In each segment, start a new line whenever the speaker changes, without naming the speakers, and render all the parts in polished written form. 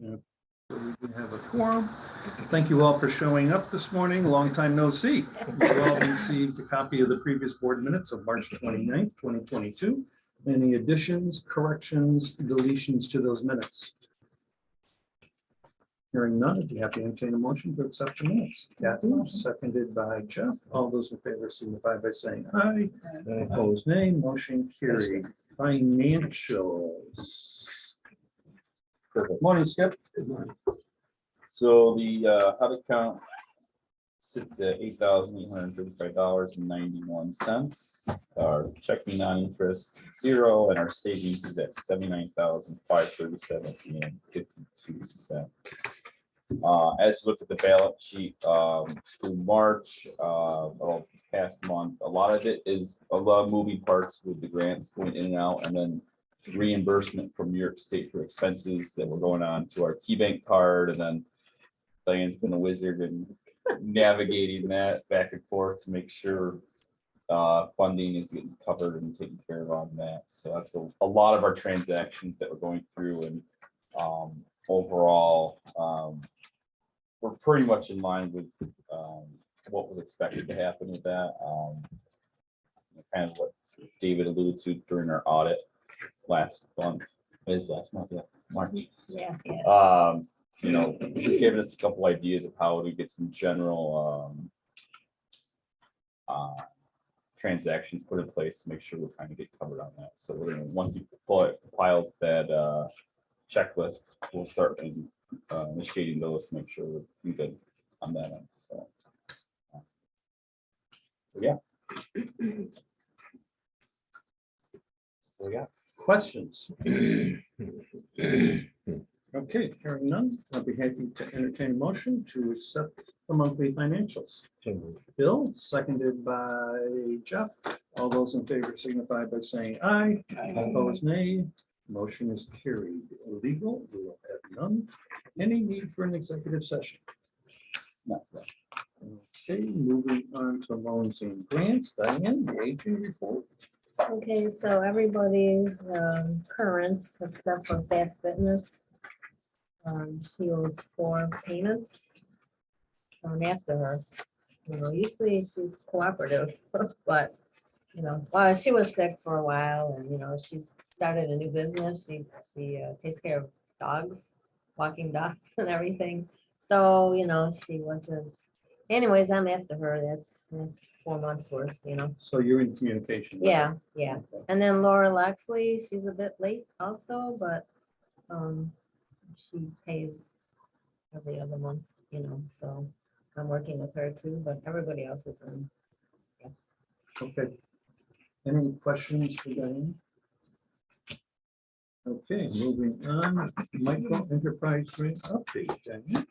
So we have a quorum. Thank you all for showing up this morning. Long time no see. You all received a copy of the previous board minutes of March 29th, 2022. Any additions, corrections, deletions to those minutes? Hearing none, I'd be happy to entertain a motion to accept the minutes. Kathy, seconded by Jeff. All those in favor signify by saying aye. Opposed, nay. Motion carried. Financials. Perfect. Morning, Skip. Good morning.
So the HUD account sits at $8,835.91. Our checking non-interest $0, and our savings is at $79,537.52. As you look at the balance sheet through March, this past month, a lot of it is a lot of moving parts with the grants going in and out, and then reimbursement from New York State for expenses that were going on to our KeyBank card, and then Diane's been a wizard in navigating that back and forth to make sure funding is getting covered and taken care of on that. So that's a lot of our transactions that we're going through, and overall, we're pretty much in line with what was expected to happen with that. Kind of what David alluded to during our audit last month, March.
Yeah.
You know, he's given us a couple ideas of how to get some general transactions put in place to make sure we're trying to get covered on that. So we're gonna, once he compiles that checklist, we'll start initiating those to make sure we're good on that end. So yeah. So yeah.
Questions? Okay, hearing none, I'll be happy to entertain a motion to accept the monthly financials. Bill, seconded by Jeff. All those in favor signify by saying aye. Opposed, nay. Motion is carried. Legal, we will have none. Any need for an executive session?
Not that.
Okay, moving on to loans and grants. Diane, the aging report.
Okay, so everybody's current except for Fast Fitness. She owes 4 payments. So I'm after her. You know, usually she's cooperative, but you know, well, she was sick for a while, and you know, she's started a new business. She takes care of dogs, walking dogs and everything. So you know, she wasn't. Anyways, I'm after her. That's 4 months worth, you know.
So you're in communication. with her.
Yeah.
Okay.
And then Laura Loxley, she's a bit late also, but she pays every other month, you know, so I'm working with her too, but everybody else is in.
Okay. Any questions for Diane? Okay, moving on. Micro enterprise grant update, Diane.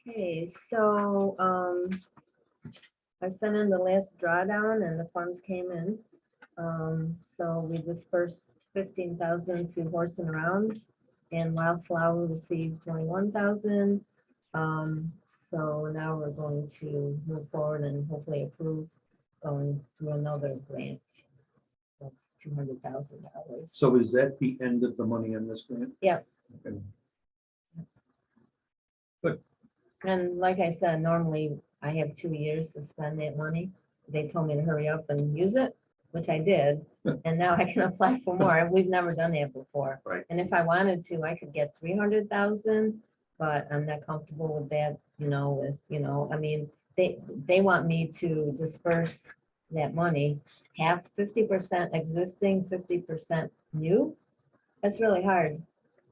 Okay, so I sent in the last drawdown and the funds came in. So we dispersed 15,000 to Horse and Round, and Wildflower received 21,000. So now we're going to move forward and hopefully approve going through another grant of $200,000.
So is that the end of the money in this grant?
Yep.
Okay.
And like I said, normally I have 2 years to spend that money. They told me to hurry up and use it, which I did. And now I can apply for more. And we've never done that before.
Right.
And if I wanted to, I could get 300,000, but I'm not comfortable with that, you know, I mean, they want me to disperse that money, half 50% existing, 50% new. That's really hard.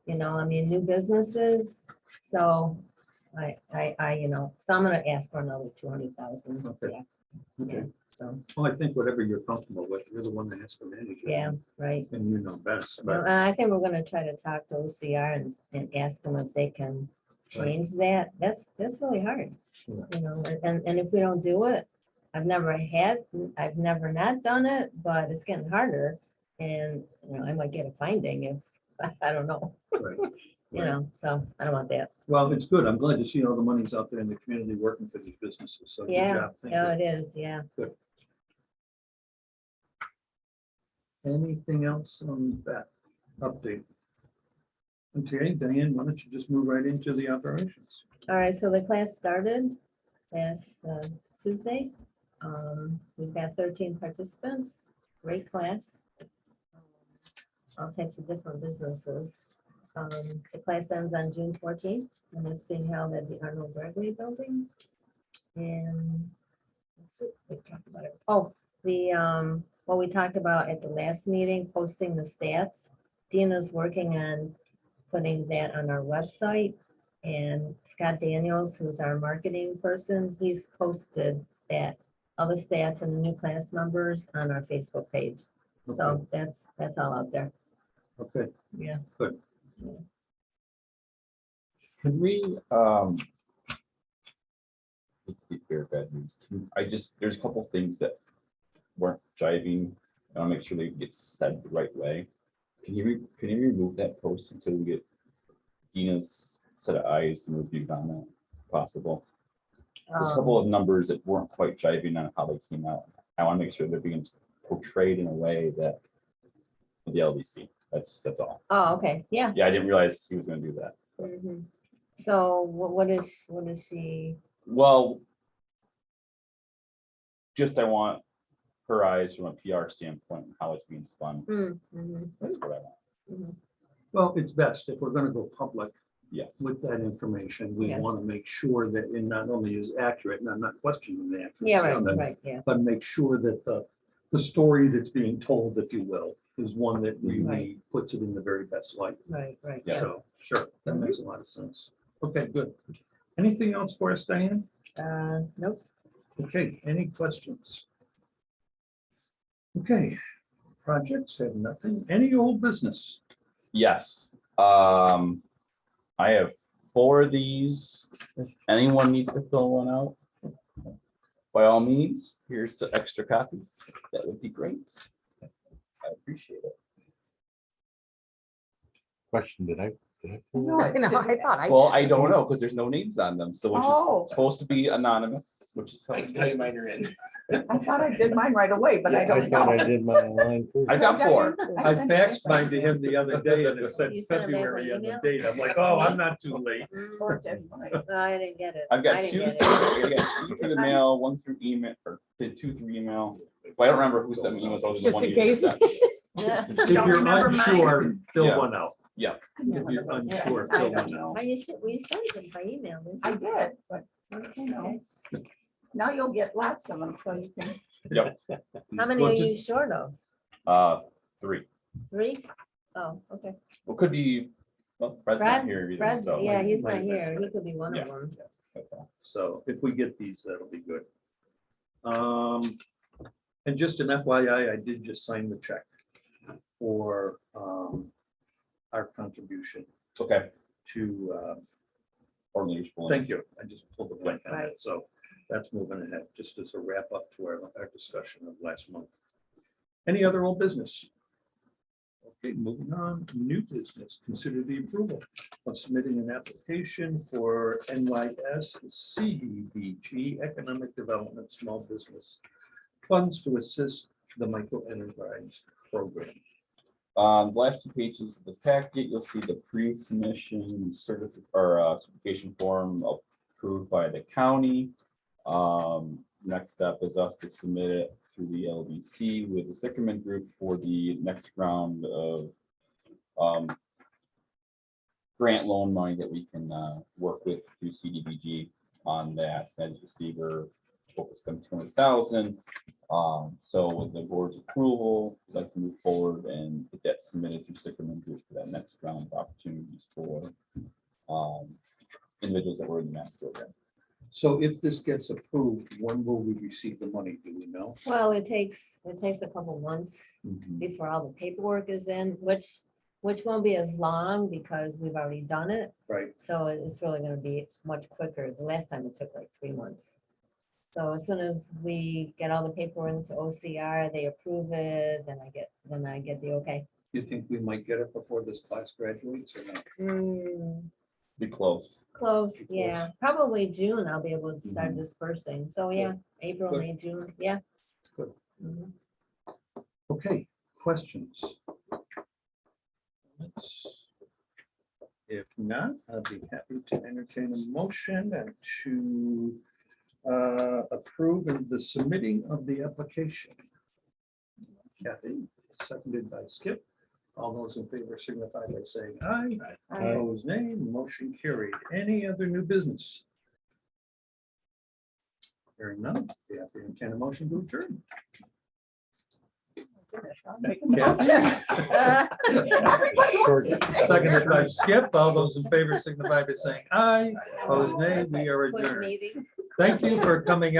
You know, I mean, new businesses. So I, you know, so I'm gonna ask for another 200,000.
Okay.
Yeah.
Okay.
So,
Well, I think whatever you're comfortable with, you're the one that has to manage it.
yeah, right.
And you know best,
No,
but
I think we're gonna try to talk to OCR and ask them if they can change that. That's really hard.
Yeah.
You know, and if we don't do it, I've never not done it, but it's getting harder. And, you know, I might get a finding if, I don't know.
right.
You know, so I don't want that.
Well, it's good. I'm glad to see all the money's out there in the community working for these businesses. So good
Yeah,
job. Thank
yeah,
you.
it is, yeah.
Anything else on that update? Okay, Diane, why don't you just move right into the operations?
All right, so the class started last Tuesday. We've got 13 participants, great class. All types of different businesses. The class ends on June 14th, and it's being held at the Arnold Bradley Building. And that's it. We talked about it. Oh, what we talked about at the last meeting, posting the stats. Dina's working on putting that on our website. And Scott Daniels, who's our marketing person, he's posted that, all the stats and the new class numbers on our Facebook page. So that's all out there.
Okay,
Yeah.
good.
Can we, hate to be fair, bad news. There's a couple things that weren't jiving. I want to make sure they get said the right way. Can you remove that post until we get Dina's set of eyes and reviewed on it, if possible? There's a couple of numbers that weren't quite jiving on how they came out. I want to make sure they're being portrayed in a way that the LDC. That's all.
Oh, okay, yeah.
Yeah, I didn't realize he was going to do that.
Mhm. So what is she?
Well, I want her eyes from a PR standpoint and how it's being spun. That's what I want.
Well, it's best if we're gonna go public
Yes.
with that information, we
Yeah.
want to make sure that it not only is accurate, and I'm not questioning the accuracy
Yeah,
of it,
right, yeah.
but make sure that the story that's being told, if you will, is one that really
Right.
puts it in the very best light.
Right.
Yeah.
So, sure, that makes a lot of sense. Okay, good. Anything else for us, Diane?
Nope.
Okay, any questions? Okay, projects have nothing. Any old business?
Yes. I have 4 of these. If anyone needs to fill one out, by all means, here's the extra copies. That would be great. I appreciate it.
Question, did I?
No, I know, I thought I.
Well, I don't know because there's no names on them, so which
Oh.
is supposed to be anonymous, which is.
I can tell you mine are in.
I thought I did mine right away, but I
I
don't
thought I
know.
did mine online too.
I got 4.
I faxed mine to him the other day and it said
You sent it back
February
by
on the
email?
date. I'm like, oh, I'm not too late.
Or did mine.
No, I didn't get it.
I've got
I
2
didn't get it.
through the mail, 1 through email, or did 2 through email. But I don't remember who sent me emails. Other than the
Just
one
in
you just
case.
sent.
If
Don't
you're
remember mine.
unsure, fill
Yeah.
one out.
Yeah.
If you're unsure,
I
fill
don't
one
know.
out.
We sent it by email. didn't
I
you?
did, but you know, now you'll get lots of them, so you can.
Yep.
How many
Well,
are you
just-
short of?
3.
3? Oh, okay.
Well, could be. Well, Fred's not here either.
Fred,
So
yeah, he's
Might
not
have been
here. He
Fred.
could be one of
Yeah.
them.
that's all.
So if we get these, that'll be good. And just an FYI, I did just sign the check for our contribution
Okay.
to,
Or leadership.
thank you. I just pulled the blank on
Right.
it. So that's moving ahead, just as a wrap up to our discussion of last month. Any other old business? Okay, moving on, new business. Consider the approval of submitting an application for NYS CDBG Economic Development Small Business Funds to assist the micro enterprise program.
Last 2 pages of the packet, you'll see the pre-submission certification form approved by the county. Next step is us to submit it through the LDC with the Sycamore Group for the next round of grant loan money that we can work with through CDBG on that. As you see, we're focused on 200,000. So with the board's approval, we'd like to move forward and get that submitted through Sycamore Group for that next round of opportunities for individuals that were in the MAS program.
So if this gets approved, when will we receive the money? Do we know?
Well, it takes a couple months before all the paperwork is in, which won't be as long because we've already done it.
Right,
So it's really gonna be much quicker. The last time it took like 3 months. So as soon as we get all the paperwork into OCR, they approve it, then I get the okay.
you think we might get it before this class graduates or not?
Be close.
Close,
Close.
yeah, probably June, I'll be able to start
Mhm.
dispersing. So yeah, April,
Good.
May, June, yeah.
Good.
Mhm.
Okay, questions? If not, I'll be happy to entertain a motion and to approve of the submitting of the application. Kathy, seconded by Skip. All those in favor signify by saying aye. Opposed, nay. Motion carried. Any other new business? Hearing none, we have to entertain a motion to adjourn.
Goodness, I'll make a
Kathy?
motion. Everybody wants to stay.
Seconded by Skip. All those in favor signify by saying aye. Opposed, nay. We are
Quick
adjourned.
meeting.
Thank you for coming